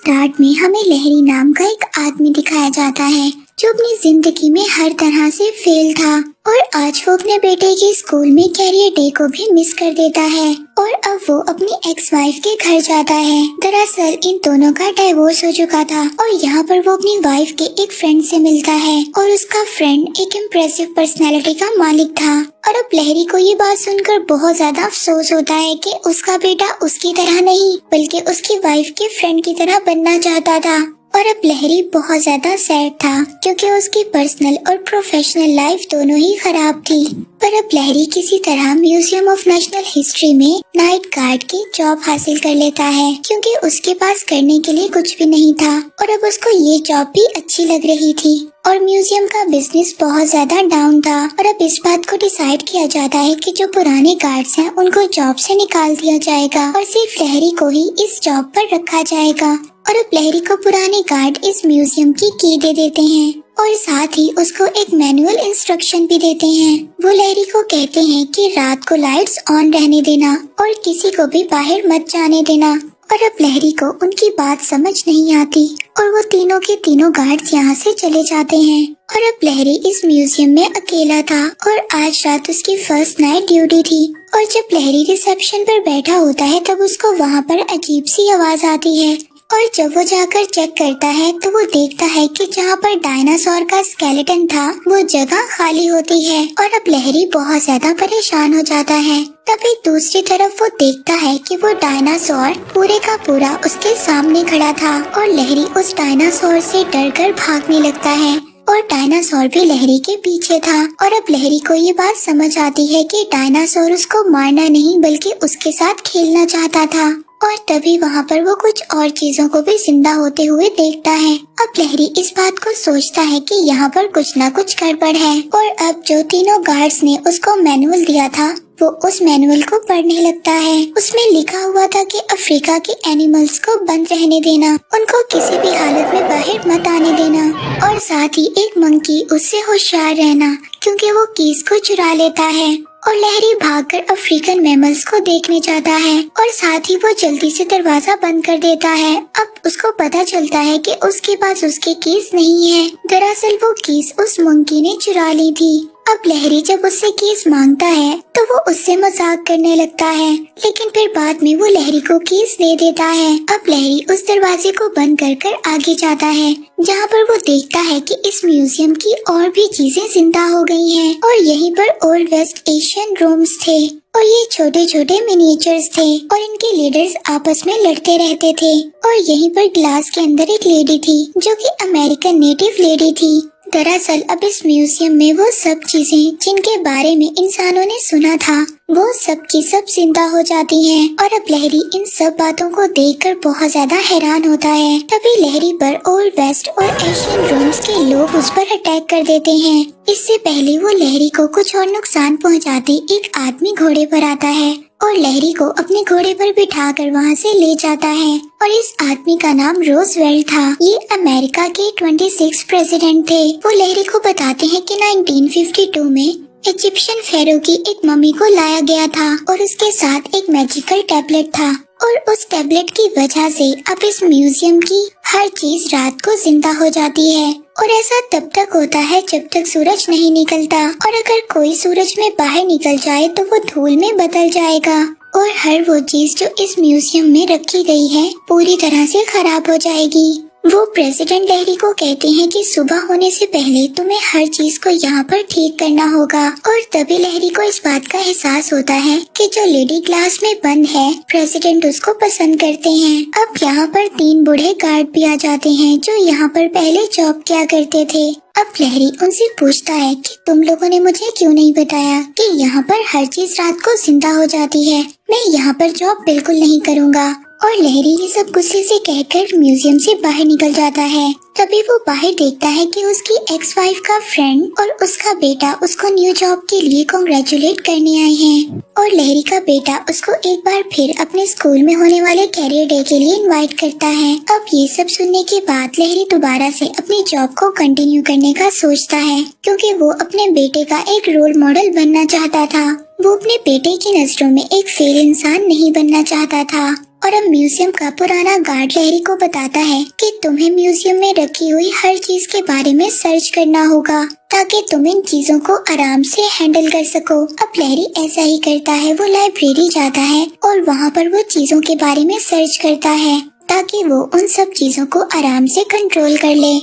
Start में हमें लहरी नाम का एक आदमी दिखाया जाता है जो अपनी जिंदगी में हर तरह से फेल था और आज वो अपने बेटे के स्कूल में कैरियर डे को भी मिस कर देता है और अब वो अपनी एक्स वाइफ के घर जाता है। दरअसल इन दोनों का डाइवोर्स हो चुका था और यहाँ पर वो अपनी वाइफ के एक फ्रेंड से मिलता है और उसका फ्रेंड एक इम्प्रेसिव पर्सनैलिटी का मालिक था। और अब लहरी को ये बात सुनकर बहुत ज्यादा अफसोस होता है कि उसका बेटा उसकी तरह नहीं बल्कि उसकी वाइफ के फ्रेंड की तरह बनना चाहता था। और अब लहरी बहुत ज्यादा सैड था क्योंकि उसकी पर्सनल और प्रोफेशनल लाइफ दोनों ही खराब थी। पर अब लहरी किसी तरह म्यूजियम ऑफ नेशनल हिस्ट्री में नाइट गार्ड की जॉब हासिल कर लेता है क्योंकि उसके पास करने के लिए कुछ भी नहीं था और अब उसको ये जॉब भी अच्छी लग रही थी। और म्यूजियम का बिजनेस बहुत ज्यादा डाउन था और अब इस बात को डिसाइड किया जाता है कि जो पुराने गार्ड्स हैं उनको जॉब से निकाल दिया जाएगा और सिर्फ लहरी को ही इस जॉब पर रखा जाएगा। और अब लहरी को पुराने गार्ड इस म्यूजियम की की दे देते हैं और साथ ही उसको एक मैनुअल इंस्ट्रक्शन भी देते हैं। वो लहरी को कहते हैं कि रात को लाइट्स ऑन रहने देना और किसी को भी बाहर मत जाने देना। और अब लहरी को उनकी बात समझ नहीं आती और वो तीनों के तीनों गार्ड्स यहाँ से चले जाते हैं। और अब लहरी इस म्यूजियम में अकेला था और आज रात उसकी फर्स्ट नाइट ड्यूटी थी। और जब लहरी रिसेप्शन पर बैठा होता है तब उसको वहाँ पर अजीब सी आवाज आती है और जब वो जाकर चेक करता है तो वो देखता है कि जहाँ पर डायनासोर का स्केलेटन था वो जगह खाली होती है। और अब लहरी बहुत ज्यादा परेशान हो जाता है। तभी दूसरी तरफ वो देखता है कि वो डायनासोर पूरे का पूरा उसके सामने खड़ा था और लहरी उस डायनासोर से डरकर भागने लगता है और डायनासोर भी लहरी के पीछे था। और अब लहरी को ये बात समझ आती है कि डायनासोर उसको मारना नहीं बल्कि उसके साथ खेलना चाहता था। और तभी वहाँ पर वो कुछ और चीजों को भी जिंदा होते हुए देखता है। अब लहरी इस बात को सोचता है कि यहाँ पर कुछ न कुछ गड़बड़ है और अब जो तीनों गार्ड्स ने उसको मैनुअल दिया था वो उस मैनुअल को पढ़ने लगता है। उसमें लिखा हुआ था कि अफ्रीका के एनिमल्स को बंद रहने देना, उनको किसी भी हालत में बाहर मत आने देना और साथ ही एक मंकी उससे होशियार रहना क्योंकि वो कीज को चुरा लेता है। और लहरी भागकर अफ्रीकन मैमल्स को देखने जाता है और साथ ही वो जल्दी से दरवाजा बंद कर देता है। अब उसको पता चलता है कि उसके पास उसकी कीज नहीं है। दरअसल वो कीज उस मंकी ने चुरा ली थी। अब लहरी जब उससे कीज मांगता है तो वो उससे मजाक करने लगता है लेकिन फिर बाद में वो लहरी को कीज दे देता है। अब लहरी उस दरवाजे को बंद कर आगे जाता है जहाँ पर वो देखता है कि इस म्यूजियम की और भी चीजें जिंदा हो गई हैं और यहीं पर ओल्ड वेस्ट एशियन रूम्स थे और ये छोटे छोटे मिनिएचर्स थे और इनके लीडर्स आपस में लड़ते रहते थे। और यहीं पर ग्लास के अंदर एक लेडी थी जो कि अमेरिकन नेटिव लेडी थी। दरअसल अब इस म्यूजियम में वो सब चीजें जिनके बारे में इंसानों ने सुना था वो सब की सब जिंदा हो जाती हैं। और अब लहरी इन सब बातों को देखकर बहुत ज्यादा हैरान होता है। तभी लहरी पर ओल्ड वेस्ट और एशियन रूम्स के लोग उस पर अटैक कर देते हैं। इससे पहले वो लहरी को कुछ और नुकसान पहुंचाते एक आदमी घोड़े पर आता है और लहरी को अपने घोड़े पर बिठाकर वहाँ से ले जाता है। और इस आदमी का नाम रोजवेल्ट था। ये अमेरिका के 26 प्रेसिडेंट थे। वो लहरी को बताते हैं कि 1952 में इजिप्शियन फेरो की एक मम्मी को लाया गया था और उसके साथ एक मैजिकल टैबलेट था और उस टैबलेट की वजह से अब इस म्यूजियम की हर चीज रात को जिंदा हो जाती है। और ऐसा तब तक होता है जब तक सूरज नहीं निकलता और अगर कोई सूरज में बाहर निकल जाए तो वो धूल में बदल जाएगा और हर वो चीज जो इस म्यूजियम में रखी गई है पूरी तरह से खराब हो जाएगी। वो प्रेसिडेंट लहरी को कहते हैं कि सुबह होने से पहले तुम्हें हर चीज को यहाँ पर ठीक करना होगा। और तभी लहरी को इस बात का एहसास होता है कि जो लेडी क्लास में बंद है प्रेसिडेंट उसको पसंद करते हैं। अब यहाँ पर 3 बूढ़े गार्ड भी आ जाते हैं जो यहाँ पर पहले जॉब किया करते थे। अब लहरी उनसे पूछता है कि तुम लोगों ने मुझे क्यों नहीं बताया कि यहाँ पर हर चीज रात को जिंदा हो जाती है। मैं यहाँ पर जॉब बिल्कुल नहीं करूँगा। और लहरी ये सब गुस्से से कहकर म्यूजियम से बाहर निकल जाता है। तभी वो बाहर देखता है कि उसकी एक्स वाइफ का फ्रेंड और उसका बेटा उसको न्यू जॉब के लिए कांग्रेचुलेट करने आए हैं। और लहरी का बेटा उसको एक बार फिर अपने स्कूल में होने वाले कैरियर डे के लिए इनवाइट करता है। अब ये सब सुनने के बाद लहरी दोबारा से अपनी जॉब को कंटिन्यू करने का सोचता है क्योंकि वो अपने बेटे का एक रोल मॉडल बनना चाहता था। वो अपने बेटे की नजरों में एक फेल इंसान नहीं बनना चाहता था। और अब म्यूजियम का पुराना गार्ड लहरी को बताता है कि तुम्हें म्यूजियम में रखी हुई हर चीज के बारे में सर्च करना होगा ताकि तुम इन चीजों को आराम से हैंडल कर सको। अब लहरी ऐसा ही करता है, वो लाइब्रेरी जाता है और वहाँ पर वो चीजों के बारे में सर्च करता है ताकि वो उन सब चीजों को आराम से कंट्रोल कर ले।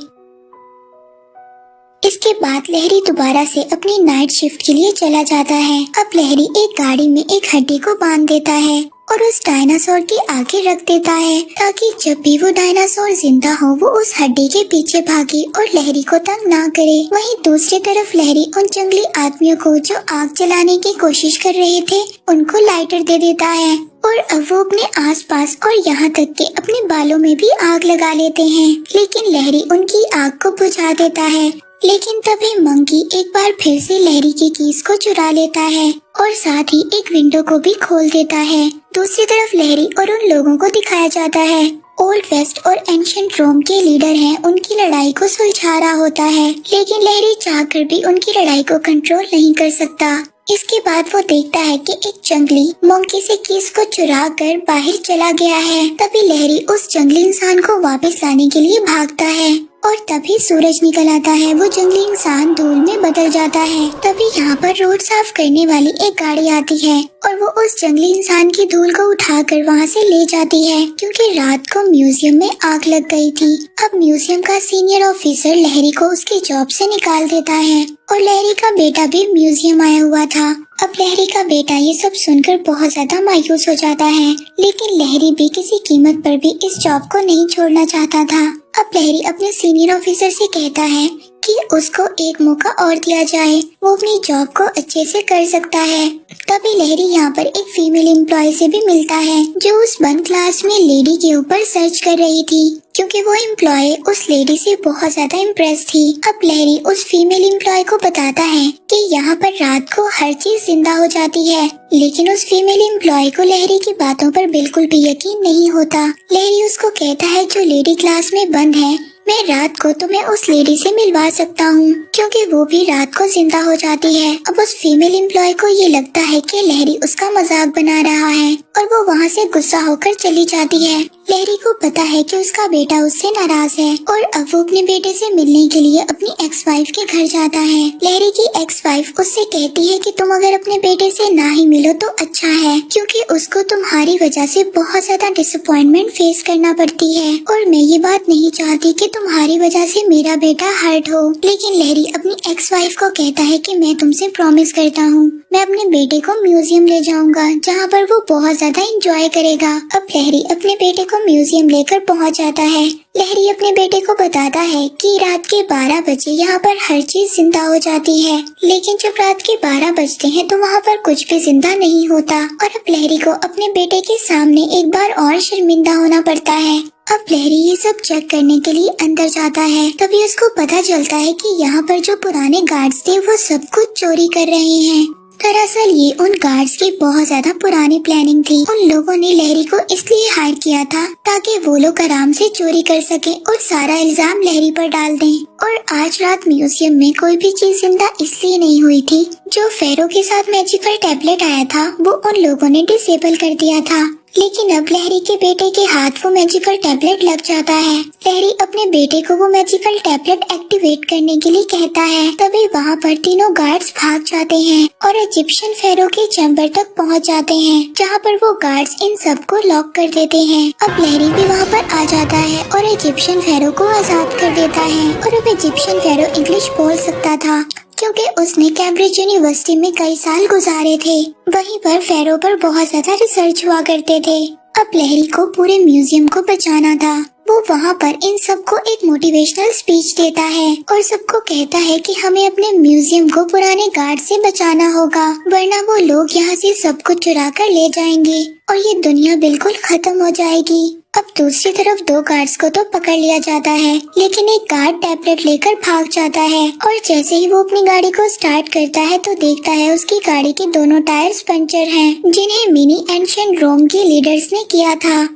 इसके बाद लहरी दोबारा से अपनी नाइट शिफ्ट के लिए चला जाता है। अब लहरी एक गाड़ी में एक हड्डी को बांध देता है और उस डायनासोर के आगे रख देता है ताकि जब भी वो डायनासोर जिंदा हो वो उस हड्डी के पीछे भागे और लहरी को तंग ना करे। वहीं दूसरी तरफ लहरी उन जंगली आदमियों को जो आग जलाने की कोशिश कर रहे थे उनको लाइटर दे देता है और अब वो अपने आसपास और यहाँ तक कि अपने बालों में भी आग लगा लेते हैं, लेकिन लहरी उनकी आग को बुझा देता है। लेकिन तभी मंकी एक बार फिर से लहरी की कीज को चुरा लेता है और साथ ही एक विंडो को भी खोल देता है। दूसरी तरफ लहरी और उन लोगों को दिखाया जाता है ओल्ड वेस्ट और एंशिएंट रोम के लीडर हैं, उनकी लड़ाई को सुलझा रहा होता है, लेकिन लहरी चाहकर भी उनकी लड़ाई को कंट्रोल नहीं कर सकता। इसके बाद वो देखता है कि एक जंगली मंकी से कीज को चुरा कर बाहर चला गया है। तभी लहरी उस जंगली इंसान को वापस लाने के लिए भागता है और तभी सूरज निकल आता है। वो जंगली इंसान धूल में बदल जाता है। तभी यहाँ पर रोड साफ करने वाली एक गाड़ी आती है और वो उस जंगली इंसान की धूल को उठाकर वहाँ से ले जाती है क्योंकि रात को म्यूजियम में आग लग गई थी। अब म्यूजियम का सीनियर ऑफिसर लहरी को उसकी जॉब से निकाल देता है और लहरी का बेटा भी म्यूजियम आया हुआ था। अब लहरी का बेटा ये सब सुनकर बहुत ज्यादा मायूस हो जाता है, लेकिन लहरी भी किसी कीमत पर भी इस जॉब को नहीं छोड़ना चाहता था। अब लहरी अपने सीनियर ऑफिसर से कहता है कि उसको एक मौका और दिया जाए, वो अपनी जॉब को अच्छे से कर सकता है। तभी लहरी यहाँ पर एक फीमेल एम्प्लॉय से भी मिलता है जो उस बंद क्लास में लेडी के ऊपर सर्च कर रही थी क्योंकि वो एम्प्लॉय उस लेडी से बहुत ज्यादा इम्प्रेस थी। अब लहरी उस फीमेल एम्प्लॉय को बताता है कि यहाँ पर रात को हर चीज जिंदा हो जाती है, लेकिन उस फीमेल एम्प्लॉय को लहरी की बातों पर बिल्कुल भी यकीन नहीं होता। लहरी उसको कहता है जो लेडी क्लास में बंद है मैं रात को तुम्हें उस लेडी से मिलवा सकता हूँ क्योंकि वो भी रात को जिंदा हो जाती है। अब उस फीमेल एम्प्लॉय को ये लगता है कि लहरी उसका मजाक बना रहा है और वो वहाँ से गुस्सा होकर चली जाती है। लहरी को पता है कि उसका बेटा उससे नाराज है और अब वो अपने बेटे से मिलने के लिए अपनी एक्स वाइफ के घर जाता है। लहरी की एक्स वाइफ उससे कहती है कि तुम अगर अपने बेटे से ना ही मिलो तो अच्छा है क्योंकि उसको तुम्हारी वजह से बहुत ज्यादा डिसअपॉइंटमेंट फेस करना पड़ती है और मैं ये बात नहीं चाहती कि तुम्हारी वजह से मेरा बेटा हर्ट हो। लेकिन लहरी अपनी एक्स वाइफ को कहता है कि मैं तुमसे प्रॉमिस करता हूँ मैं अपने बेटे को म्यूजियम ले जाऊंगा जहाँ पर वो बहुत ज्यादा एंजॉय करेगा। अब लहरी अपने बेटे को म्यूजियम लेकर पहुँच जाता है। लहरी अपने बेटे को बताता है कि रात के 12 बजे यहाँ पर हर चीज जिंदा हो जाती है, लेकिन जब रात के 12 बजते हैं तो वहाँ पर कुछ भी जिंदा नहीं होता और अब लहरी को अपने बेटे के सामने एक बार और शर्मिंदा होना पड़ता है। अब लहरी ये सब चेक करने के लिए अंदर जाता है। तभी उसको पता चलता है कि यहाँ पर जो पुराने गार्ड्स थे वो सब कुछ चोरी कर रहे हैं। दरअसल ये उन गार्ड्स की बहुत ज्यादा पुरानी प्लानिंग थी। उन लोगों ने लहरी को इसलिए हायर किया था ताकि वो लोग आराम से चोरी कर सके और सारा इल्जाम लहरी पर डाल दें। और आज रात म्यूजियम में कोई भी चीज जिंदा इसलिए नहीं हुई थी, जो फेरो के साथ मैजिकल टैबलेट आया था वो उन लोगों ने डिसेबल कर दिया था। लेकिन अब लहरी के बेटे के हाथ वो मैजिकल टैबलेट लग जाता है। लहरी अपने बेटे को वो मैजिकल टैबलेट एक्टिवेट करने के लिए कहता है। तभी वहाँ पर तीनों गार्ड्स भाग जाते हैं और इजिप्शियन फेरो के चैम्बर तक पहुँच जाते हैं, जहाँ पर वो गार्ड्स इन सबको लॉक कर देते हैं। अब लहरी भी वहाँ पर आ जाता है और इजिप्शियन फेरो को आजाद कर देता है। और अब इजिप्शियन फेरो इंग्लिश बोल सकता था क्योंकि उसने कैम्ब्रिज यूनिवर्सिटी में कई साल गुजारे थे। वहीं पर फेरो पर बहुत ज्यादा रिसर्च हुआ करते थे। अब लहरी को पूरे म्यूजियम को बचाना था। वो वहाँ पर इन सबको एक मोटिवेशनल स्पीच देता है और सबको कहता है कि हमें अपने म्यूजियम को पुराने गार्ड से बचाना होगा, वरना वो लोग यहाँ से सब कुछ चुरा कर ले जाएंगे और ये दुनिया बिल्कुल खत्म हो जाएगी। अब दूसरी तरफ दो गार्ड्स को तो पकड़ लिया जाता है, लेकिन एक गार्ड टैबलेट लेकर भाग जाता है और जैसे ही वो अपनी गाड़ी को स्टार्ट करता है तो देखता है उसकी गाड़ी के दोनों टायर्स पंचर हैं, जिन्हें मिनी एंशिएंट रोम के लीडर्स ने किया था।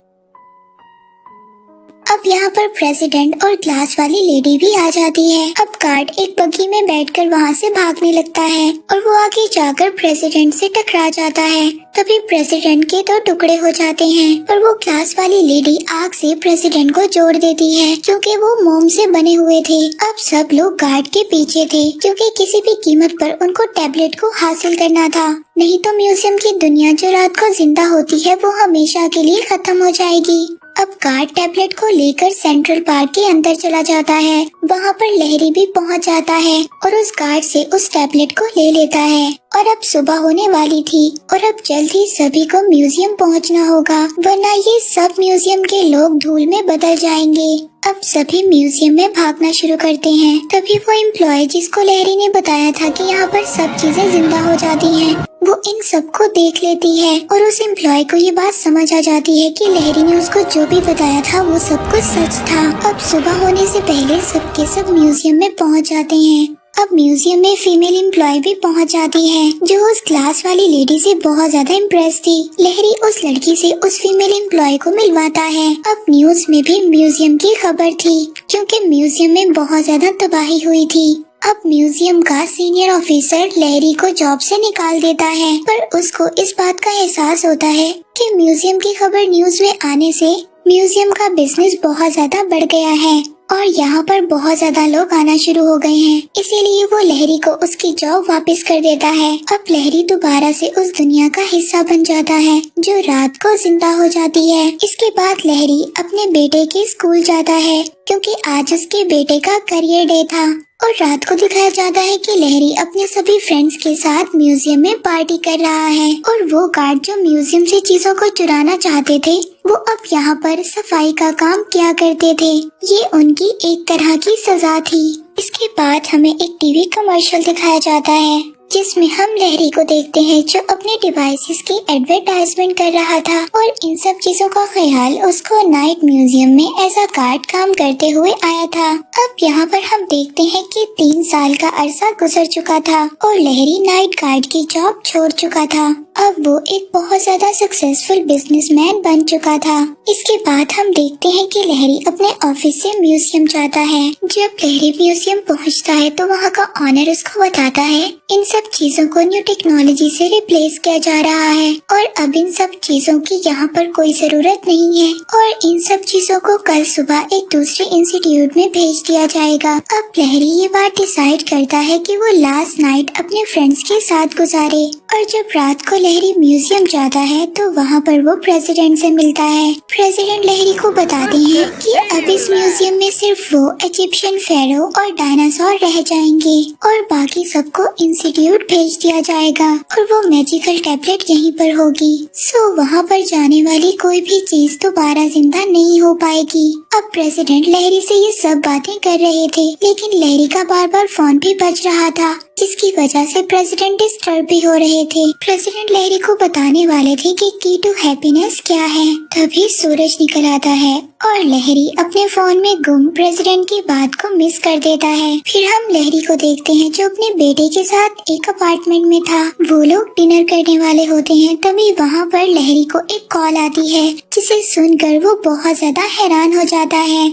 अब यहाँ पर प्रेसिडेंट और ग्लास वाली लेडी भी आ जाती है। अब गार्ड एक बग्गी में बैठकर वहाँ से भागने लगता है और वो आगे जाकर प्रेसिडेंट से टकरा जाता है। तभी प्रेसिडेंट के 2 टुकड़े हो जाते हैं और वो ग्लास वाली लेडी आग से प्रेसिडेंट को जोड़ देती है क्योंकि वो मोम से बने हुए थे। अब सब लोग गार्ड के पीछे थे क्योंकि किसी भी कीमत पर उनको टैबलेट को हासिल करना था, नहीं तो म्यूजियम की दुनिया जो रात को जिंदा होती है वो हमेशा के लिए खत्म हो जाएगी। अब गार्ड टैबलेट को लेकर सेंट्रल पार्क के अंदर चला जाता है। वहाँ पर लहरी भी पहुँच जाता है और उस गार्ड से उस टैबलेट को ले लेता है। और अब सुबह होने वाली थी और अब जल्द ही सभी को म्यूजियम पहुँचना होगा, वरना ये सब म्यूजियम के लोग धूल में बदल जाएंगे। अब सभी म्यूजियम में भागना शुरू करते हैं। तभी वो एम्प्लॉय जिसको लहरी ने बताया था कि यहाँ पर सब चीजें जिंदा हो जाती हैं, वो इन सबको देख लेती है और उस एम्प्लॉय को ये बात समझ आ जाती है कि लहरी ने उसको जो भी बताया था वो सब कुछ सच था। अब सुबह होने से पहले सबके सब म्यूजियम में पहुँच जाते हैं। अब म्यूजियम में फीमेल एम्प्लॉय भी पहुंच जाती है जो उस ग्लास वाली लेडी से बहुत ज्यादा इम्प्रेस थी। लहरी उस लड़की से उस फीमेल एम्प्लॉय को मिलवाता है। अब न्यूज में भी म्यूजियम की खबर थी क्योंकि म्यूजियम में बहुत ज्यादा तबाही हुई थी। अब म्यूजियम का सीनियर ऑफिसर लहरी को जॉब से निकाल देता है, पर उसको इस बात का एहसास होता है कि म्यूजियम की खबर न्यूज में आने से म्यूजियम का बिजनेस बहुत ज्यादा बढ़ गया है और यहाँ पर बहुत ज्यादा लोग आना शुरू हो गए हैं, इसीलिए वो लहरी को उसकी जॉब वापस कर देता है। अब लहरी दोबारा से उस दुनिया का हिस्सा बन जाता है जो रात को जिंदा हो जाती है। इसके बाद लहरी अपने बेटे के स्कूल जाता है क्योंकि आज उसके बेटे का करियर डे था और रात को दिखाया जाता है कि लहरी अपने सभी फ्रेंड्स के साथ म्यूजियम में पार्टी कर रहा है और वो गार्ड जो म्यूजियम से चीजों को चुराना चाहते थे वो अब यहाँ पर सफाई का काम किया करते थे। ये उनकी एक तरह की सजा थी। इसके बाद हमें एक टीवी कमर्शियल दिखाया जाता है जिसमें हम लहरी को देखते हैं जो अपने डिवाइसेस की एडवर्टाइजमेंट कर रहा था और इन सब चीजों का ख्याल उसको नाइट म्यूजियम में एज अ गार्ड काम करते हुए आया था। अब यहाँ पर हम देखते हैं कि 3 साल का अरसा गुजर चुका था और लहरी नाइट गार्ड की जॉब छोड़ चुका था। अब वो एक बहुत ज्यादा सक्सेसफुल बिजनेसमैन बन चुका था। इसके बाद हम देखते हैं कि लहरी अपने ऑफिस से म्यूजियम जाता है। जब लहरी म्यूजियम पहुंचता है तो वहाँ का ऑनर उसको बताता है इन सब चीजों को न्यू टेक्नोलॉजी से रिप्लेस किया जा रहा है और अब इन सब चीजों की यहाँ पर कोई जरूरत नहीं है और इन सब चीजों को कल सुबह एक दूसरे इंस्टीट्यूट में भेज दिया जाएगा। अब लहरी ये बात डिसाइड करता है कि वो लास्ट नाइट अपने फ्रेंड्स के साथ गुजारे और जब रात को लहरी म्यूजियम जाता है तो वहाँ पर वो प्रेसिडेंट से मिलता है। प्रेसिडेंट लहरी को बताते हैं कि अब इस म्यूजियम में सिर्फ वो इजिप्शियन फेरो और डायनासोर रह जाएंगे और बाकी सबको इंस्टीट्यूट भेज दिया जाएगा और वो मैजिकल टैबलेट यहीं पर होगी। सो वहाँ पर जाने वाली कोई भी चीज दोबारा जिंदा नहीं हो पाएगी। अब प्रेसिडेंट लहरी से ये सब बातें कर रहे थे लेकिन लहरी का बार बार फोन भी बज रहा था जिसकी वजह से प्रेसिडेंट डिस्टर्ब भी हो रहे थे। प्रेसिडेंट लहरी को बताने वाले थे कि की टू हैप्पीनेस क्या है। तभी सूरज निकल आता है और लहरी अपने फोन में गुम प्रेसिडेंट की बात को मिस कर देता है। फिर हम लहरी को देखते हैं जो अपने बेटे के साथ एक अपार्टमेंट में था। वो लोग डिनर करने वाले होते हैं। तभी वहाँ पर लहरी को एक कॉल आती है जिसे सुनकर वो बहुत ज्यादा हैरान हो जाता है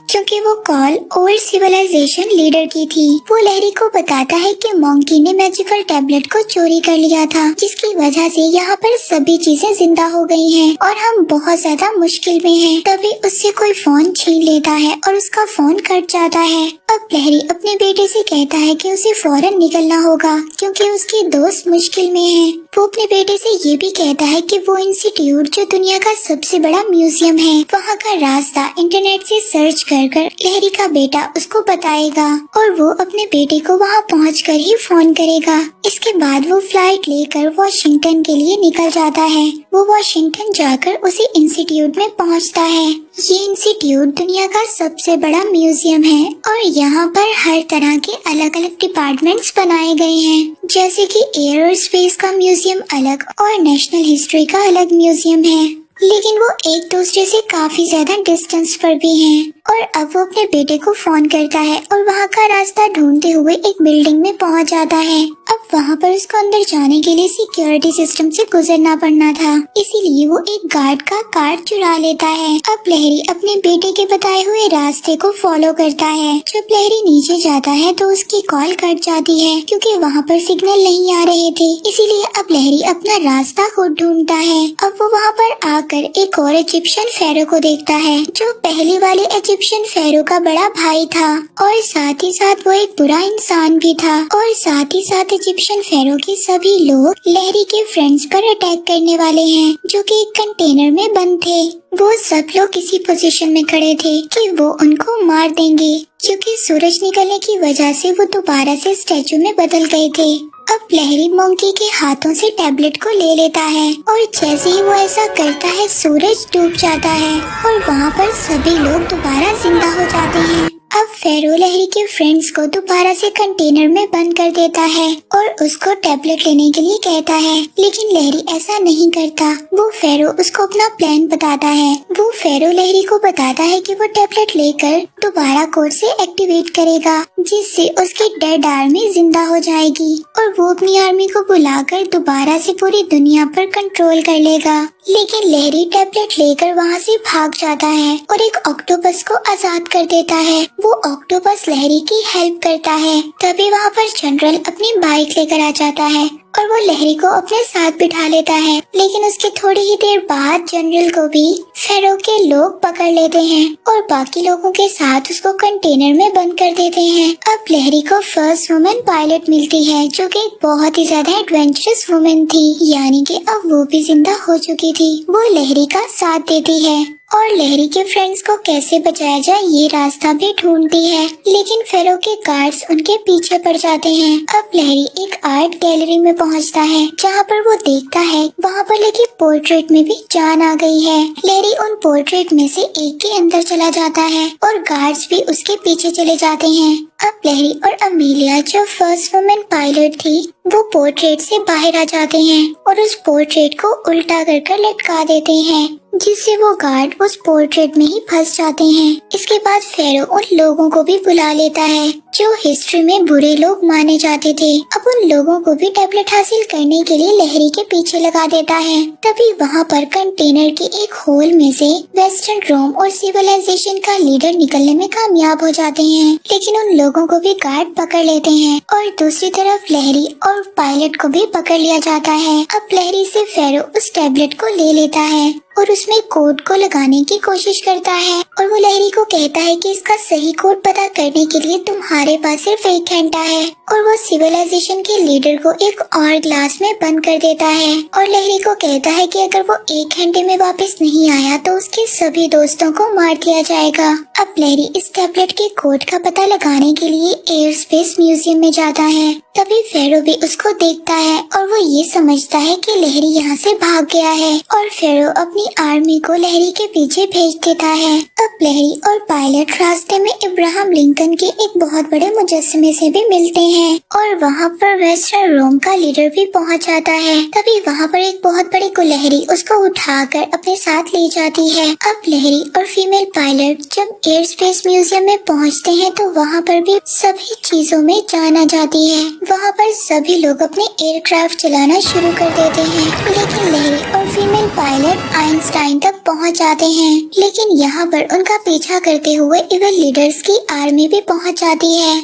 क्योंकि वो कॉल ओल्ड सिविलाइजेशन लीडर की थी। वो लहरी को बताता है कि मॉन्की ने मैजिकल टैबलेट को चोरी कर लिया था जिसकी वजह से यहाँ पर सभी चीजें जिंदा हो गई हैं और हम बहुत ज्यादा मुश्किल में हैं। तभी उससे कोई फोन छीन लेता है और उसका फोन कट जाता है। अब लहरी अपने बेटे से कहता है कि उसे फौरन निकलना होगा क्योंकि उसके दोस्त मुश्किल में हैं। वो अपने बेटे से ये भी कहता है कि वो इंस्टीट्यूट जो दुनिया का सबसे बड़ा म्यूजियम है वहाँ का रास्ता इंटरनेट से सर्च कर लहरी का बेटा उसको बताएगा और वो अपने बेटे को वहाँ पहुँचकर ही फोन करेगा। इसके बाद वो फ्लाइट लेकर वॉशिंगटन के लिए निकल जाता है। वो वॉशिंगटन जाकर उसी इंस्टीट्यूट में पहुँचता है। ये इंस्टीट्यूट दुनिया का सबसे बड़ा म्यूजियम है और यहाँ पर हर तरह के अलग अलग डिपार्टमेंट्स बनाए गए हैं जैसे कि एयर और स्पेस का म्यूजियम अलग और नेशनल हिस्ट्री का अलग म्यूजियम है। लेकिन वो एक दूसरे से काफी ज्यादा डिस्टेंस पर भी हैं। और अब वो अपने बेटे को फोन करता है और वहाँ का रास्ता ढूंढते हुए एक बिल्डिंग में पहुँच जाता है। अब वहाँ पर उसको अंदर जाने के लिए सिक्योरिटी सिस्टम से गुजरना पड़ना था, इसीलिए वो एक गार्ड का कार चुरा लेता है। अब लहरी अपने बेटे के बताए हुए रास्ते को फॉलो करता है। जब लहरी नीचे जाता है तो उसकी कॉल कट जाती है क्योंकि वहाँ पर सिग्नल नहीं आ रहे थे, इसीलिए अब लहरी अपना रास्ता खुद ढूंढता है। अब वो वहाँ पर आकर एक और इजिप्शियन फेरो को देखता है जो पहले वाले इजिप्शियन फेरो का बड़ा भाई था और साथ ही साथ वो एक बुरा इंसान भी था। और साथ ही साथ इजिप्शियन फेरो के सभी लोग लहरी के फ्रेंड्स पर अटैक करने वाले हैं जो कि एक कंटेनर में बंद थे। वो सब लोग इसी पोजीशन में खड़े थे कि वो उनको मार देंगे क्योंकि सूरज निकलने की वजह से वो दोबारा से स्टैचू में बदल गए थे। अब लहरी मंकी के हाथों से टैबलेट को ले लेता है और जैसे ही वो ऐसा करता है सूरज डूब जाता है और वहाँ पर सभी लोग दोबारा जिंदा हो जाते हैं। अब फेरो लहरी के फ्रेंड्स को दोबारा से कंटेनर में बंद कर देता है और उसको टैबलेट लेने के लिए कहता है, लेकिन लहरी ऐसा नहीं करता। वो फेरो उसको अपना प्लान बताता है। वो फेरो लहरी को बताता है कि वो टैबलेट लेकर दोबारा कोड से एक्टिवेट करेगा जिससे उसकी डेड आर्मी जिंदा हो जाएगी और वो अपनी आर्मी को बुलाकर दोबारा से पूरी दुनिया पर कंट्रोल कर लेगा। लेकिन लहरी टैबलेट लेकर वहाँ से भाग जाता है और एक ऑक्टोपस को आजाद कर देता है। वो ऑक्टोपस लहरी की हेल्प करता है। तभी वहाँ पर जनरल अपनी बाइक लेकर आ जाता है और वो लहरी को अपने साथ बिठा लेता है, लेकिन उसके थोड़ी ही देर बाद जनरल को भी फेरो के लोग पकड़ लेते हैं और बाकी लोगों के साथ उसको कंटेनर में बंद कर देते हैं। अब लहरी को फर्स्ट वुमेन पायलट मिलती है जो कि बहुत ही ज्यादा एडवेंचरस वुमेन थी, यानी कि अब वो भी जिंदा हो चुकी थी। वो लहरी का साथ देती है और लहरी के फ्रेंड्स को कैसे बचाया जाए ये रास्ता भी ढूंढती है, लेकिन फेरो के गार्ड्स उनके पीछे पड़ जाते हैं। अब लहरी एक आर्ट गैलरी में पहुंचता है जहां पर वो देखता है वहां पर लगी पोर्ट्रेट में भी जान आ गई है। लहरी उन पोर्ट्रेट में से एक के अंदर चला जाता है और गार्ड्स भी उसके पीछे चले जाते हैं। अब लहरी और अमीलिया जो फर्स्ट वुमेन पायलट थी वो पोर्ट्रेट से बाहर आ जाते हैं और उस पोर्ट्रेट को उल्टा कर लटका देते हैं जिससे वो गार्ड उस पोर्ट्रेट में ही फंस जाते हैं। इसके बाद फेरो उन लोगों को भी बुला लेता है जो हिस्ट्री में बुरे लोग माने जाते थे। अब उन लोगों को भी टैबलेट हासिल करने के लिए लहरी के पीछे लगा देता है। तभी वहाँ पर कंटेनर के एक होल में से वेस्टर्न रोम और सिविलाइजेशन का लीडर निकलने में कामयाब हो जाते हैं, लेकिन उन लोगों को भी गार्ड पकड़ लेते हैं और दूसरी तरफ लहरी और पायलट को भी पकड़ लिया जाता है। अब लहरी से फेरो उस टैबलेट को ले लेता है और उसमें कोड को लगाने की कोशिश करता है और वो लहरी को कहता है कि इसका सही कोड पता करने के लिए तुम्हारे पास सिर्फ 1 घंटा है और वो सिविलाइजेशन के लीडर को एक और ग्लास में बंद कर देता है और लहरी को कहता है कि अगर वो 1 घंटे में वापस नहीं आया तो उसके सभी दोस्तों को मार दिया जाएगा। अब लहरी इस टैबलेट के कोड का पता लगाने के लिए एयर स्पेस म्यूजियम में जाता है। तभी फेरो भी उसको देखता है और वो ये समझता है कि लहरी यहाँ से भाग गया है और फेरो अपनी आर्मी को लहरी के पीछे भेज देता है। अब लहरी और पायलट रास्ते में इब्राहिम लिंकन के एक बहुत बड़े मुजस्समे से भी मिलते हैं और वहाँ पर वेस्टर्न रोम का लीडर भी पहुँच जाता है। तभी वहाँ पर एक बहुत बड़ी गुलहरी उसको उठाकर अपने साथ ले जाती है। अब लहरी और फीमेल पायलट जब एयर स्पेस म्यूजियम में पहुँचते हैं तो वहाँ पर भी सभी चीजों में जान आ जाती है। वहाँ पर सभी लोग अपने एयरक्राफ्ट चलाना शुरू कर देते हैं, लेकिन लहरी और फीमेल पायलट आइंस्टाइन तक पहुँच जाते हैं। लेकिन यहाँ पर उनका पीछा करते हुए इविल लीडर्स की आर्मी भी पहुँच जाती है।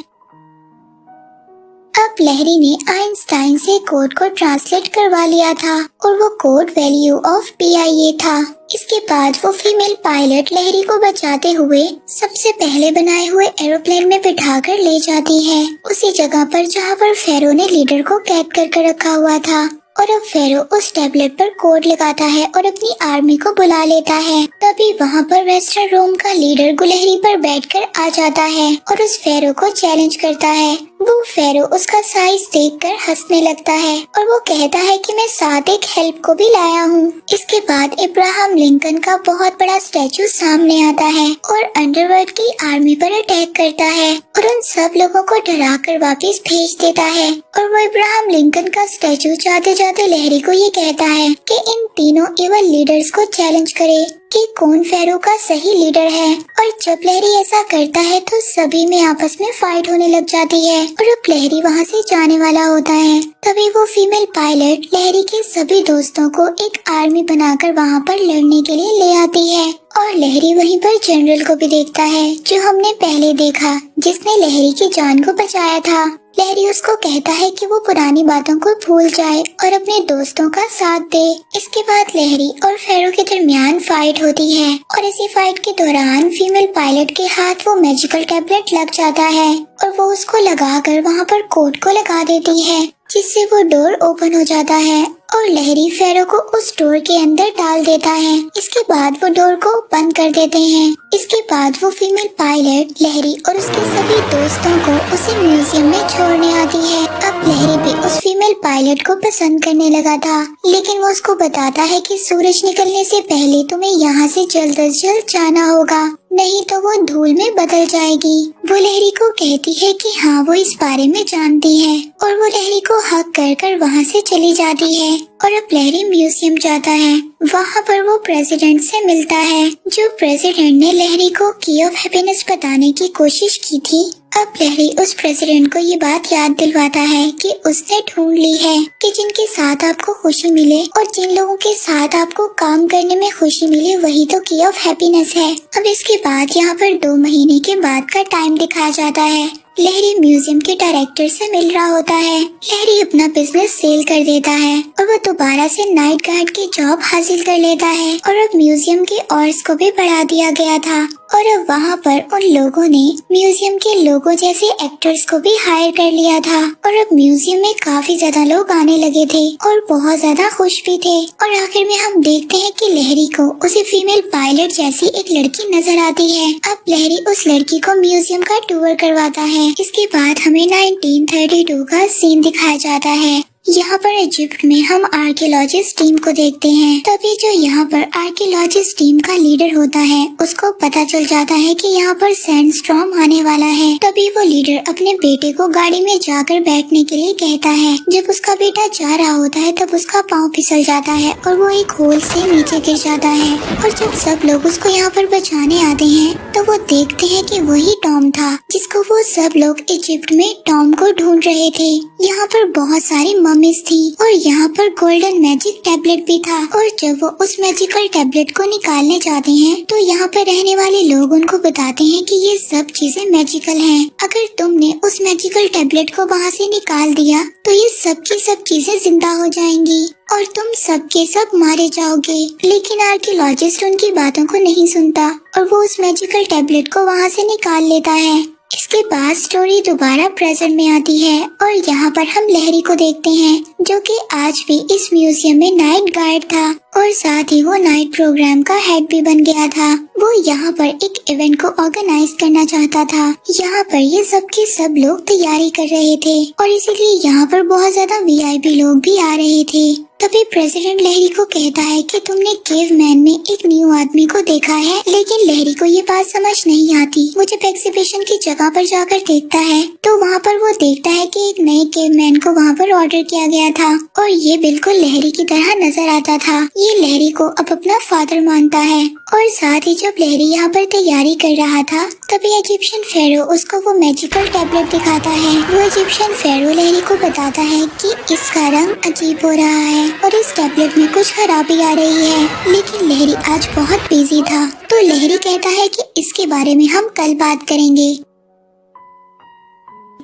अब लहरी ने आइंस्टाइन से कोड को ट्रांसलेट करवा लिया था और वो कोड वैल्यू ऑफ PIA था। इसके बाद वो फीमेल पायलट लहरी को बचाते हुए सबसे पहले बनाए हुए एरोप्लेन में बिठाकर ले जाती है उसी जगह पर जहाँ पर फेरो ने लीडर को कैद कर रखा हुआ था। और अब फेरो उस टैबलेट पर कोड लगाता है और अपनी आर्मी को बुला लेता है। तभी वहाँ पर वेस्टर्न रोम का लीडर गुलहरी पर बैठकर आ जाता है और उस फेरो को चैलेंज करता है। वो फेरो उसका साइज देखकर हंसने लगता है और वो कहता है कि मैं साथ एक हेल्प को भी लाया हूँ। इसके बाद इब्राहिम लिंकन का बहुत बड़ा स्टैचू सामने आता है और अंडरवर्ल्ड की आर्मी पर अटैक करता है और उन सब लोगों को डरा कर वापिस भेज देता है और वो इब्राहिम लिंकन का स्टैचू जाते जादू लहरी को ये कहता है कि इन तीनों इवल लीडर्स को चैलेंज करे कि कौन फेरो का सही लीडर है। और जब लहरी ऐसा करता है तो सभी में आपस में फाइट होने लग जाती है और अब लहरी वहाँ से जाने वाला होता है। तभी वो फीमेल पायलट लहरी के सभी दोस्तों को एक आर्मी बनाकर वहाँ पर लड़ने के लिए ले आती है और लहरी वहीं पर जनरल को भी देखता है जो हमने पहले देखा, जिसने लहरी की जान को बचाया था। लहरी उसको कहता है कि वो पुरानी बातों को भूल जाए और अपने दोस्तों का साथ दे। इसके बाद लहरी और फेरो के दरमियान फाइट होती है और इसी फाइट के दौरान फीमेल पायलट के हाथ वो मैजिकल टैबलेट लग जाता है और वो उसको लगाकर वहाँ पर कोट को लगा देती है, जिससे वो डोर ओपन हो जाता है और लहरी फेरो को उस डोर के अंदर डाल देता है। इसके बाद वो डोर को बंद कर देते हैं। इसके बाद वो फीमेल पायलट लहरी और उसके सभी दोस्तों को उसी म्यूजियम में छोड़ने आती है। अब लहरी भी उस फीमेल पायलट को पसंद करने लगा था, लेकिन वो उसको बताता है कि सूरज निकलने से पहले तुम्हें यहाँ से जल्द अज जल्द जाना होगा, नहीं तो वो धूल में बदल जाएगी। वो लहरी को कहती है कि हाँ वो इस बारे में जानती है और वो लहरी को हक कर वहाँ से चली जाती है। और अब लहरी म्यूजियम जाता है। वहाँ पर वो प्रेसिडेंट से मिलता है, जो प्रेसिडेंट ने लहरी को की ऑफ हैप्पीनेस बताने की कोशिश की थी। अब लहरी उस प्रेसिडेंट को ये बात याद दिलवाता है कि उसने ढूंढ ली है कि जिनके साथ आपको खुशी मिले और जिन लोगों के साथ आपको काम करने में खुशी मिले वही तो की ऑफ हैप्पीनेस है। अब इसके बाद यहाँ पर 2 महीने के बाद का टाइम दिखाया जाता है। लहरी म्यूजियम के डायरेक्टर से मिल रहा होता है। लहरी अपना बिजनेस सेल कर देता है और वो दोबारा से नाइट गार्ड की जॉब हासिल कर लेता है और अब म्यूजियम के ऑर्स को भी बढ़ा दिया गया था और अब वहाँ पर उन लोगों ने म्यूजियम के लोगों जैसे एक्टर्स को भी हायर कर लिया था और अब म्यूजियम में काफी ज्यादा लोग आने लगे थे और बहुत ज्यादा खुश भी थे। और आखिर में हम देखते हैं कि लहरी को उसी फीमेल पायलट जैसी एक लड़की नजर आती है। अब लहरी उस लड़की को म्यूजियम का टूर करवाता है। इसके बाद हमें 1932 का सीन दिखाया जाता है। यहाँ पर इजिप्ट में हम आर्कियोलॉजिस्ट टीम को देखते हैं। तभी जो यहाँ पर आर्कियोलॉजिस्ट टीम का लीडर होता है उसको पता चल जाता है कि यहाँ पर सैंडस्टॉर्म आने वाला है। तभी वो लीडर अपने बेटे को गाड़ी में जाकर बैठने के लिए कहता है। जब उसका बेटा जा रहा होता है तब उसका पाँव फिसल जाता है और वो एक होल से नीचे गिर जाता है। और जब सब लोग उसको यहाँ पर बचाने आते हैं तो वो देखते हैं कि वही टॉम था जिसको वो सब लोग इजिप्ट में टॉम को ढूंढ रहे थे। यहाँ पर बहुत सारी मम्मीज थी और यहाँ पर गोल्डन मैजिक टैबलेट भी था। और जब वो उस मैजिकल टैबलेट को निकालने जाते हैं तो यहाँ पर रहने वाले लोग उनको बताते हैं कि ये सब चीजें मैजिकल हैं। अगर तुमने उस मैजिकल टैबलेट को वहाँ से निकाल दिया तो ये सब की सब चीजें जिंदा हो जाएंगी और तुम सब के सब मारे जाओगे। लेकिन आर्कियोलॉजिस्ट उनकी बातों को नहीं सुनता और वो उस मैजिकल टैबलेट को वहाँ से निकाल लेता है। इसके बाद स्टोरी दोबारा प्रेजेंट में आती है और यहाँ पर हम लहरी को देखते हैं, जो कि आज भी इस म्यूजियम में नाइट गार्ड था और साथ ही वो नाइट प्रोग्राम का हेड भी बन गया था। वो यहाँ पर एक इवेंट को ऑर्गेनाइज करना चाहता था। यहाँ पर ये सब के सब लोग तैयारी कर रहे थे और इसीलिए यहाँ पर बहुत ज्यादा वीआईपी लोग भी आ रहे थे। तभी प्रेसिडेंट लहरी को कहता है कि तुमने केव मैन में एक न्यू आदमी को देखा है, लेकिन लहरी को ये बात समझ नहीं आती। वो जब एग्जीबिशन की जगह पर जाकर देखता है तो वहाँ पर वो देखता है कि एक नए केव मैन को वहाँ पर ऑर्डर किया गया था और ये बिल्कुल लहरी की तरह नजर आता था। ये लहरी को अब अपना फादर मानता है। और साथ ही जब लहरी यहाँ पर तैयारी कर रहा था तभी इजिप्शियन फेरो उसको वो मैजिकल टैबलेट दिखाता है। वो इजिप्शियन फेरो लहरी को बताता है कि इसका रंग अजीब हो रहा है और इस टैबलेट में कुछ खराबी आ रही है। लेकिन लहरी आज बहुत बिजी था तो लहरी कहता है कि इसके बारे में हम कल बात करेंगे।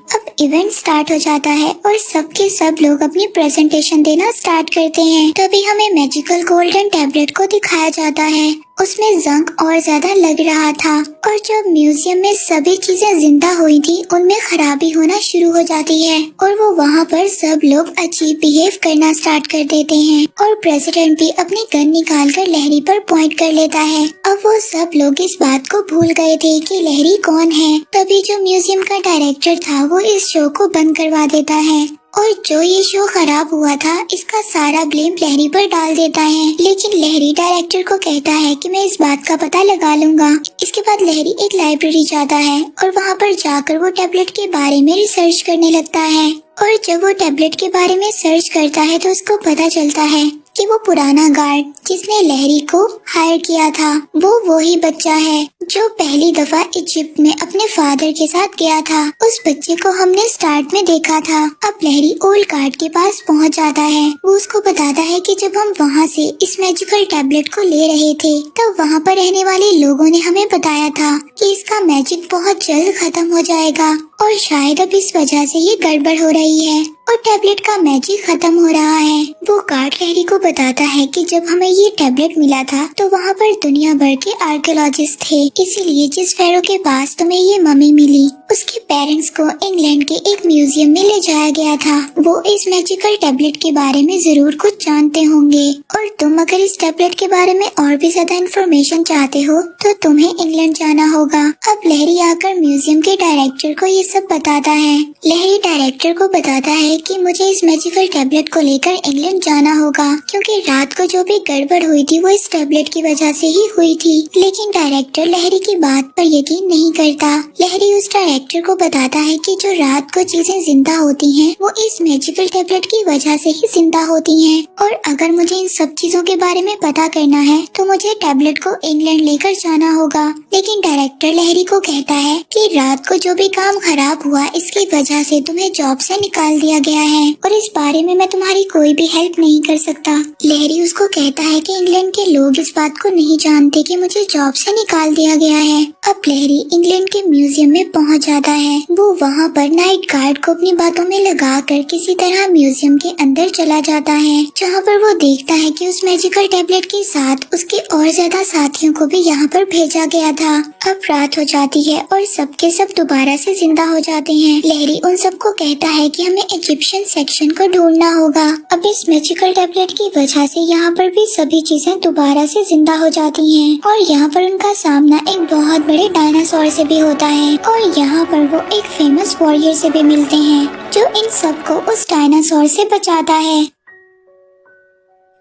अब इवेंट स्टार्ट हो जाता है और सबके सब लोग अपनी प्रेजेंटेशन देना स्टार्ट करते हैं। तभी हमें मैजिकल गोल्डन टैबलेट को दिखाया जाता है। उसमें जंग और ज्यादा लग रहा था और जब म्यूजियम में सभी चीजें जिंदा हुई थी उनमें खराबी होना शुरू हो जाती है और वो वहाँ पर सब लोग अजीब बिहेव करना स्टार्ट कर देते हैं और प्रेसिडेंट भी अपनी गन निकाल कर लहरी पर पॉइंट कर लेता है। अब वो सब लोग इस बात को भूल गए थे कि लहरी कौन है। तभी जो म्यूजियम का डायरेक्टर था वो इस शो को बंद करवा देता है और जो ये शो खराब हुआ था इसका सारा ब्लेम लहरी पर डाल देता है। लेकिन लहरी डायरेक्टर को कहता है कि मैं इस बात का पता लगा लूंगा। इसके बाद लहरी एक लाइब्रेरी जाता है और वहाँ पर जाकर वो टैबलेट के बारे में रिसर्च करने लगता है। और जब वो टैबलेट के बारे में सर्च करता है तो उसको पता चलता है कि वो पुराना गार्ड जिसने लहरी को हायर किया था वो वही बच्चा है जो पहली दफा इजिप्ट में अपने फादर के साथ गया था। उस बच्चे को हमने स्टार्ट में देखा था। अब लहरी ओल्ड गार्ड के पास पहुंच जाता है। वो उसको बताता है कि जब हम वहां से इस मैजिकल टैबलेट को ले रहे थे तब वहां पर रहने वाले लोगों ने हमें बताया था कि इसका मैजिक बहुत जल्द खत्म हो जाएगा और शायद अब इस वजह से ये गड़बड़ हो रही है और टैबलेट का मैजिक खत्म हो रहा है। वो गार्ड लहरी को बताता है कि जब हमें ये टैबलेट मिला था तो वहाँ पर दुनिया भर के आर्कियोलॉजिस्ट थे, इसीलिए जिस फेरो के पास तुम्हें ये मम्मी मिली उसके पेरेंट्स को इंग्लैंड के एक म्यूजियम में ले जाया गया था। वो इस मैजिकल टैबलेट के बारे में जरूर कुछ जानते होंगे और तुम अगर इस टैबलेट के बारे में और भी ज्यादा इन्फॉर्मेशन चाहते हो तो तुम्हें इंग्लैंड जाना होगा। अब लहरी आकर म्यूजियम के डायरेक्टर को ये सब बताता है। लहरी डायरेक्टर को बताता है कि मुझे इस मैजिकल टैबलेट को लेकर इंग्लैंड जाना होगा क्योंकि रात को जो भी गड़बड़ हुई थी वो इस टैबलेट की वजह से ही हुई थी। लेकिन डायरेक्टर लहरी की बात पर यकीन नहीं करता। लहरी उस डायरेक्टर को बताता है कि जो रात को चीजें जिंदा होती हैं वो इस मैजिकल टैबलेट की वजह से ही जिंदा होती हैं और अगर मुझे इन सब चीजों के बारे में पता करना है तो मुझे टैबलेट को इंग्लैंड लेकर जाना होगा। लेकिन डायरेक्टर लहरी को कहता है कि रात को जो भी काम खराब हुआ इसकी वजह से तुम्हें जॉब से निकाल दिया गया है और इस बारे में मैं तुम्हारी कोई भी हेल्प नहीं कर सकता। लहरी उसको कहता है कि इंग्लैंड के लोग इस बात को नहीं जानते कि मुझे जॉब से निकाल दिया गया है। अब लहरी इंग्लैंड के म्यूजियम में पहुंच जाता है। वो वहां पर नाइट गार्ड को अपनी बातों में लगाकर किसी तरह म्यूजियम के अंदर चला जाता है, जहां पर वो देखता है कि उस मैजिकल टैबलेट के साथ उसके और ज्यादा साथियों को भी यहाँ पर भेजा गया था। अब रात हो जाती है और सबके सब दोबारा से जिंदा हो जाते हैं। लहरी उन सबको कहता है कि हमें इजिप्शियन सेक्शन को ढूंढना होगा। अब इस मैजिकल टैबलेट की वजह से यहाँ पर भी सभी चीजें दोबारा से जिंदा हो जाती हैं और यहाँ पर उनका सामना एक बहुत बड़े डायनासोर से भी होता है और यहाँ पर वो एक फेमस वॉरियर से भी मिलते हैं जो इन सबको उस डायनासोर से बचाता है।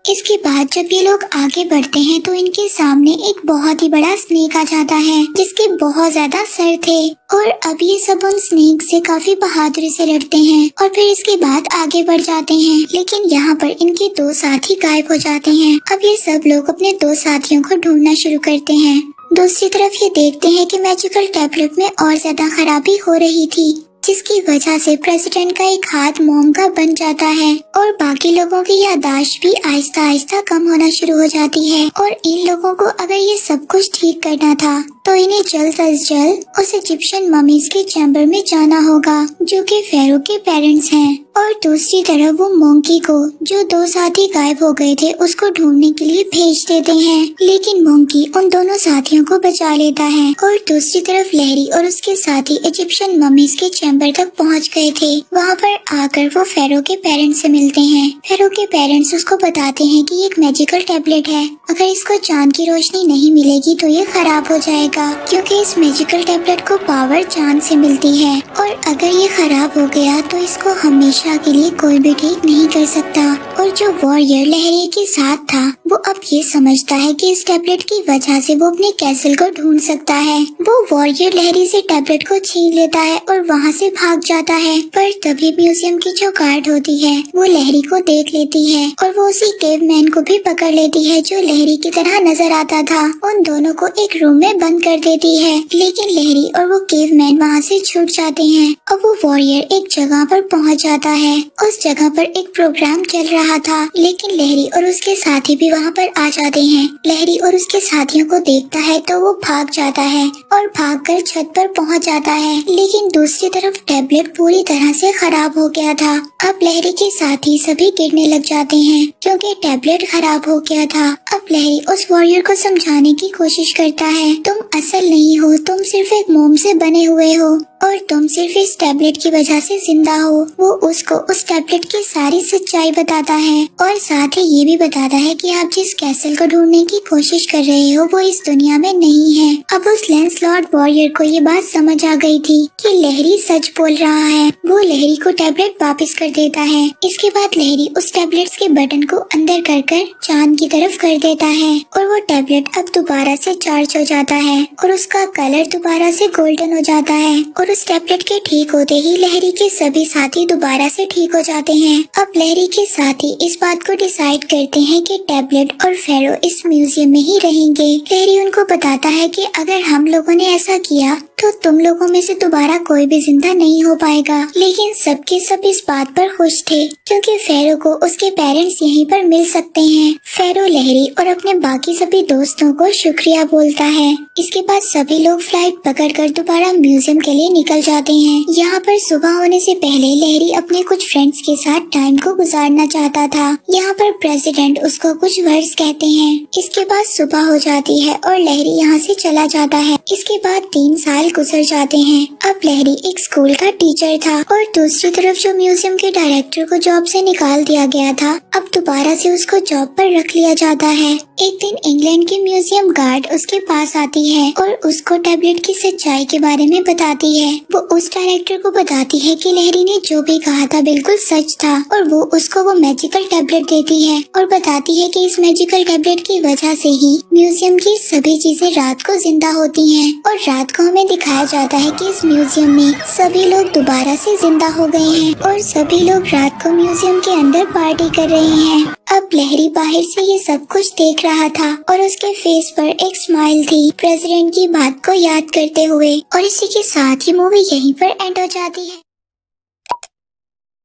इसके बाद जब ये लोग आगे बढ़ते हैं तो इनके सामने एक बहुत ही बड़ा स्नेक आ जाता है जिसके बहुत ज्यादा सर थे और अब ये सब उन स्नेक से काफी बहादुरी से लड़ते हैं और फिर इसके बाद आगे बढ़ जाते हैं। लेकिन यहाँ पर इनके दो साथी गायब हो जाते हैं। अब ये सब लोग अपने दो साथियों को ढूंढना शुरू करते हैं। दूसरी तरफ ये देखते हैं कि मैजिकल टैबलेट में और ज्यादा खराबी हो रही थी जिसकी वजह से प्रेसिडेंट का एक हाथ मोम का बन जाता है और बाकी लोगों की याददाश्त भी आहिस्ता आहिस्ता कम होना शुरू हो जाती है और इन लोगों को अगर ये सब कुछ ठीक करना था तो इन्हें जल्द अज जल्द उस इजिप्शियन ममीज के चैम्बर में जाना होगा जो कि फेरो के पेरेंट्स हैं। और दूसरी तरफ वो मोंकी को जो दो साथी गायब हो गए थे उसको ढूंढने के लिए भेज देते हैं। लेकिन मोंकी उन दोनों साथियों को बचा लेता है और दूसरी तरफ लहरी और उसके साथी इजिप्शियन ममीज के चैम्बर तक पहुंच गए थे। वहां पर आकर वो फेरो के पेरेंट्स से मिलते हैं। फेरो के पेरेंट्स उसको बताते हैं कि ये एक मैजिकल टैबलेट है, अगर इसको चांद की रोशनी नहीं मिलेगी तो ये खराब हो जाएगा क्योंकि इस मैजिकल टैबलेट को पावर चांद से मिलती है और अगर ये खराब हो गया तो इसको हमेशा के लिए कोई भी ठीक नहीं कर सकता। और जो वॉरियर लहरी के साथ था वो अब ये समझता है कि इस टैबलेट की वजह से वो अपने कैसल को ढूंढ सकता है। वो वॉरियर लहरी से टैबलेट को छीन लेता है और वहाँ से भाग जाता है। पर तभी म्यूजियम की जो गार्ड होती है वो लहरी को देख लेती है और वो उसी केवमैन को भी पकड़ लेती है जो लहरी की तरह नजर आता था। उन दोनों को एक रूम में बंद कर देती है। लेकिन लहरी और वो केवमैन वहाँ से छूट जाते हैं और वो वॉरियर एक जगह पर पहुँच जाता है। उस जगह पर एक प्रोग्राम चल रहा था लेकिन लहरी और उसके साथी भी वहाँ पर आ जाते हैं। लहरी और उसके साथियों को देखता है तो वो भाग जाता है और भागकर छत पर पहुँच जाता है। लेकिन दूसरी तरफ टैबलेट पूरी तरह से खराब हो गया था। अब लहरी के साथी सभी गिरने लग जाते हैं क्योंकि टैबलेट खराब हो गया था। अब लहरी उस वॉरियर को समझाने की कोशिश करता है, तुम असल नहीं हो, तुम सिर्फ एक मोम से बने हुए हो और तुम सिर्फ इस टैबलेट की वजह से जिंदा हो। वो उसको उस टैबलेट की सारी सच्चाई बताता है और साथ ही ये भी बताता है कि आप जिस कैसल को ढूंढने की कोशिश कर रहे हो वो इस दुनिया में नहीं है। अब उस लैंसलॉट वॉरियर को ये बात समझ आ गई थी कि लहरी सच बोल रहा है। वो लहरी को टैबलेट वापस कर देता है। इसके बाद लहरी उस टैबलेट्स के बटन को अंदर कर चांद की तरफ कर देता है और वो टैबलेट अब दोबारा से चार्ज हो जाता है और उसका कलर दोबारा से गोल्डन हो जाता है। और उस टैबलेट के ठीक होते ही लहरी के सभी साथी दोबारा से ठीक हो जाते हैं। अब लहरी के साथी इस बात को डिसाइड करते हैं कि टैबलेट और फेरो इस म्यूजियम में ही रहेंगे। लहरी उनको बताता है कि अगर हम लोगों ने ऐसा किया तो तुम लोगों में से दोबारा कोई भी जिंदा नहीं हो पाएगा। लेकिन सबके सब इस बात पर खुश थे क्योंकि फेरो को उसके पेरेंट्स यहीं पर मिल सकते हैं। फेरो लहरी और अपने बाकी सभी दोस्तों को शुक्रिया बोलता है। इसके बाद सभी लोग फ्लाइट पकड़कर दोबारा म्यूजियम के लिए निकल जाते हैं। यहाँ पर सुबह होने से पहले लहरी अपने कुछ फ्रेंड्स के साथ टाइम को गुजारना चाहता था। यहाँ पर प्रेसिडेंट उसको कुछ वर्ड्स कहते हैं। इसके बाद सुबह हो जाती है और लहरी यहाँ से चला जाता है। इसके बाद 3 साल गुजर जाते हैं। अब लहरी एक स्कूल का टीचर था और दूसरी तरफ जो म्यूजियम के डायरेक्टर को जॉब से निकाल दिया गया था अब दोबारा से उसको जॉब पर रख लिया जाता है। एक दिन इंग्लैंड की म्यूजियम गार्ड उसके पास आती है और उसको टैबलेट की सच्चाई के बारे में बताती है। वो उस डायरेक्टर को बताती है कि लहरी ने जो भी कहा था बिल्कुल सच था और वो उसको वो मैजिकल टैबलेट देती है और बताती है कि इस मैजिकल टैबलेट की वजह से ही म्यूजियम की सभी चीजें रात को जिंदा होती हैं और रात को हमें दिखाया जाता है कि इस म्यूजियम में सभी लोग दोबारा से जिंदा हो गए हैं और सभी लोग रात को म्यूजियम के अंदर पार्टी कर रहे हैं। अब लहरी बाहर से ये सब कुछ देख रहा था और उसके फेस पर एक स्माइल थी प्रेसिडेंट की बात को याद करते हुए। और इसी के साथ ही मूवी यहीं पर एंड हो जाती है।